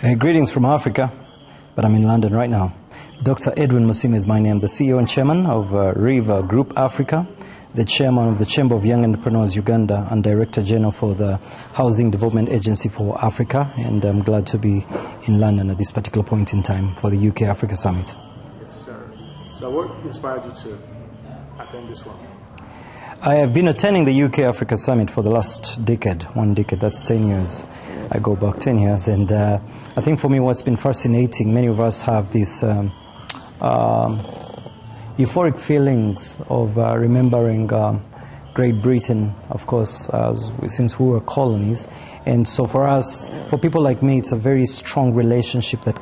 Greetings from Africa, but I'm in London right now. Dr. Edwin Musiime is my name, the CEO and Chairman of River Group Africa, the Chairman of the Chamber of Young Entrepreneurs Uganda, and Director General for the Housing Development Agency for Africa, and I'm glad to be in London at this particular point in time for the UK Africa Summit. Yes, sir. So what inspired you to attend this one? I have been attending the UK Africa Summit for the last decade, that's 10 years. I go back 10 years, and I think for me what's been fascinating, many of us have these euphoric feelings of remembering Great Britain, of course, since we were colonies. And so for us, for people like me, it's a very strong relationship that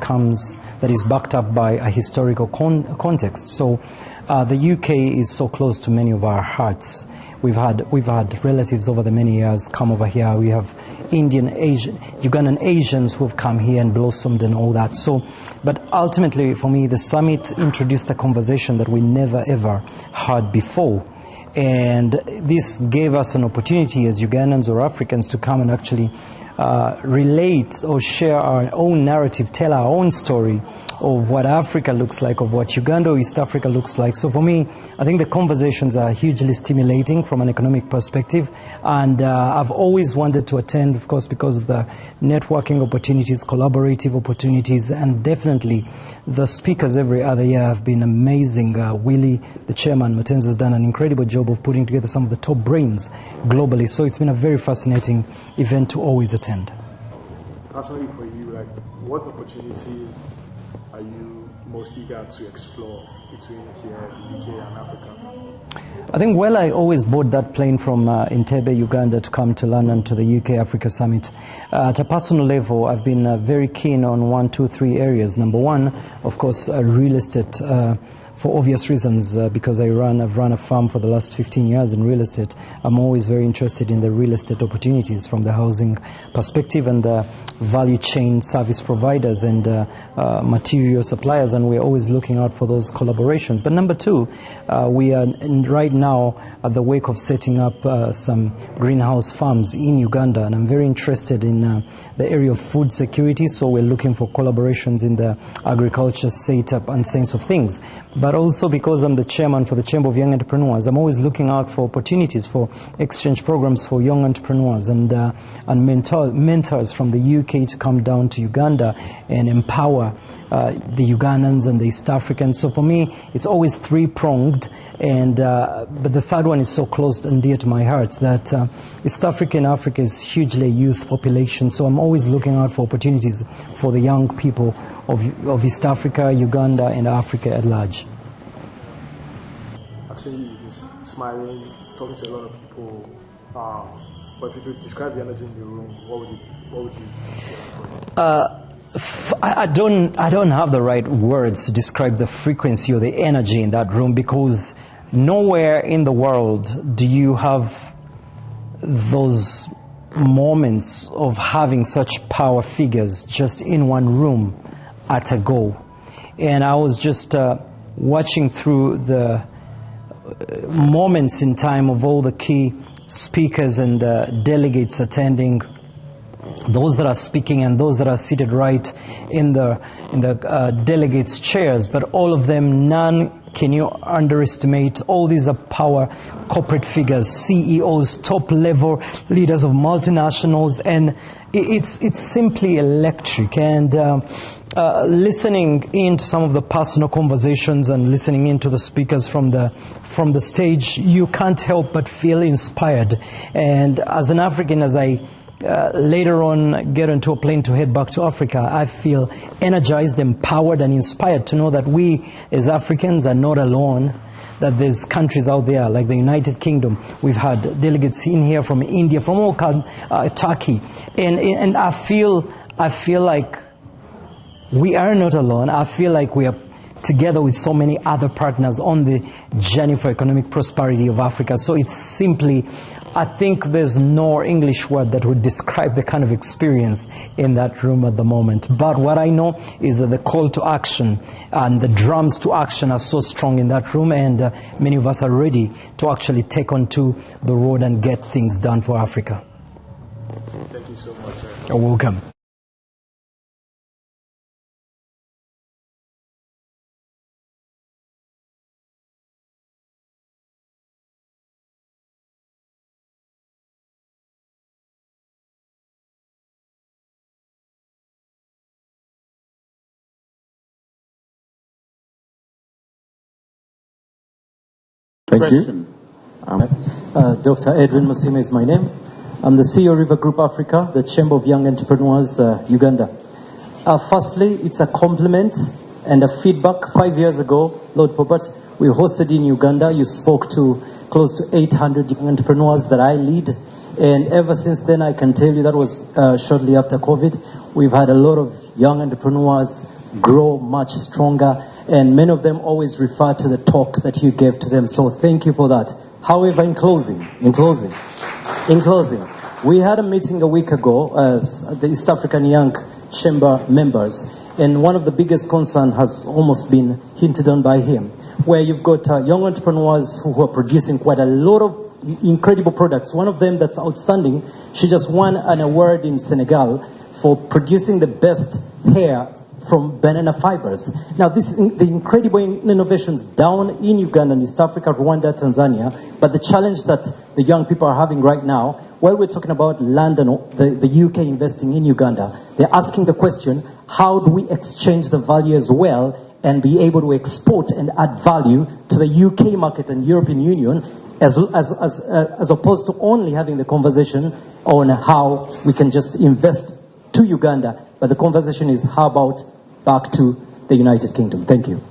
is backed up by a historical context. So the UK is so close to many of our hearts. We've had relatives over the many years come over here. We have Ugandan Asians who have come here and blossomed and all that. So, but ultimately for me, the summit introduced a conversation that we never ever had before. And this gave us an opportunity as Ugandans or Africans to come and actually relate or share our own narrative, tell our own story of what Africa looks like, of what Uganda or East Africa looks like. So for me, I think the conversations are hugely stimulating from an economic perspective, and I've always wanted to attend, of course, because of the networking opportunities, collaborative opportunities, and definitely the speakers every other year have been amazing. Willie, the chairman, Matenza, has done an incredible job of putting together some of the top brains globally. So it's been a very fascinating event to always attend. Personally for you, like, what opportunities are you most eager to explore between here, the UK and Africa? I think, well, I always board that plane from Entebbe, Uganda, to come to London to the UK Africa Summit. At a personal level, I've been very keen on 1, 2, 3 areas. Number one, of course, real estate. For obvious reasons, because I've run a farm for the last 15 years in real estate. I'm always very interested in the real estate opportunities from the housing perspective and the value chain service providers and material suppliers, and we're always looking out for those collaborations. But number two, we are right now at the wake of setting up some greenhouse farms in Uganda, and I'm very interested in the area of food security, so we're looking for collaborations in the agriculture setup and sense of things. But also because I'm the chairman for the Chamber of Young Entrepreneurs, I'm always looking out for opportunities for exchange programs for young entrepreneurs and mentors from the UK to come down to Uganda and empower the Ugandans and the East Africans. So for me, it's always three-pronged, and but the third one is so close and dear to my heart that East Africa and Africa is hugely a youth population. So I'm always looking out for opportunities for the young people of East Africa, Uganda, and Africa at large. I've seen you smiling, talking to a lot of people. But if you could describe the energy in the room, what would you say? I don't have the right words to describe the frequency or the energy in that room, because nowhere in the world do you have those moments of having such power figures just in one room at a go. And I was just watching through the moments in time of all the key speakers and delegates attending, those that are speaking and those that are seated right in the delegates' chairs, but all of them, none can you underestimate. All these are power corporate figures, CEOs, top-level leaders of multinationals, and it's simply electric. And listening into some of the personal conversations and listening into the speakers from the stage, you can't help but feel inspired. And as an African, as I later on get into a plane to head back to Africa, I feel energized, empowered, and inspired to know that we as Africans are not alone, that there's countries out there like the United Kingdom. We've had delegates in here from India, from all Turkey, and I feel like we are not alone. I feel like we are together with so many other partners on the journey for economic prosperity of Africa. So it's simply, I think there's no English word that would describe the kind of experience in that room at the moment. But what I know is that the call to action and the drums to action are so strong in that room, and many of us are ready to actually take onto the road and get things done for Africa. Thank you so much, sir. You're welcome. Thank Question. you. Dr. Edwin Musiime is my name. I'm the CEO of River Group Africa, the Chamber of Young Entrepreneurs, Uganda. Firstly, it's a compliment and a feedback. 5 years ago, Lord Pobert, we hosted in Uganda. You spoke to close to 800 young entrepreneurs that I lead. And ever since then, I can tell you that was shortly after COVID. We've had a lot of young entrepreneurs grow much stronger. And many of them always refer to the talk that you gave to them. So thank you for that. However, in closing, we had a meeting a week ago as the East African Young Chamber members. And one of the biggest concerns has almost been hinted on by him, where you've got young entrepreneurs who are producing quite a lot of incredible products. One of them that's outstanding, she just won an award in Senegal for producing the best hair from banana fibers. Now, the incredible innovations down in Uganda, and East Africa, Rwanda, Tanzania, but the challenge that the young people are having right now, while we're talking about London, the UK investing in Uganda, they're asking the question, how do we exchange the value as well and be able to export and add value to the UK market and European Union, as opposed to only having the conversation on how we can just invest to Uganda, but the conversation is how about back to the United Kingdom. Thank you.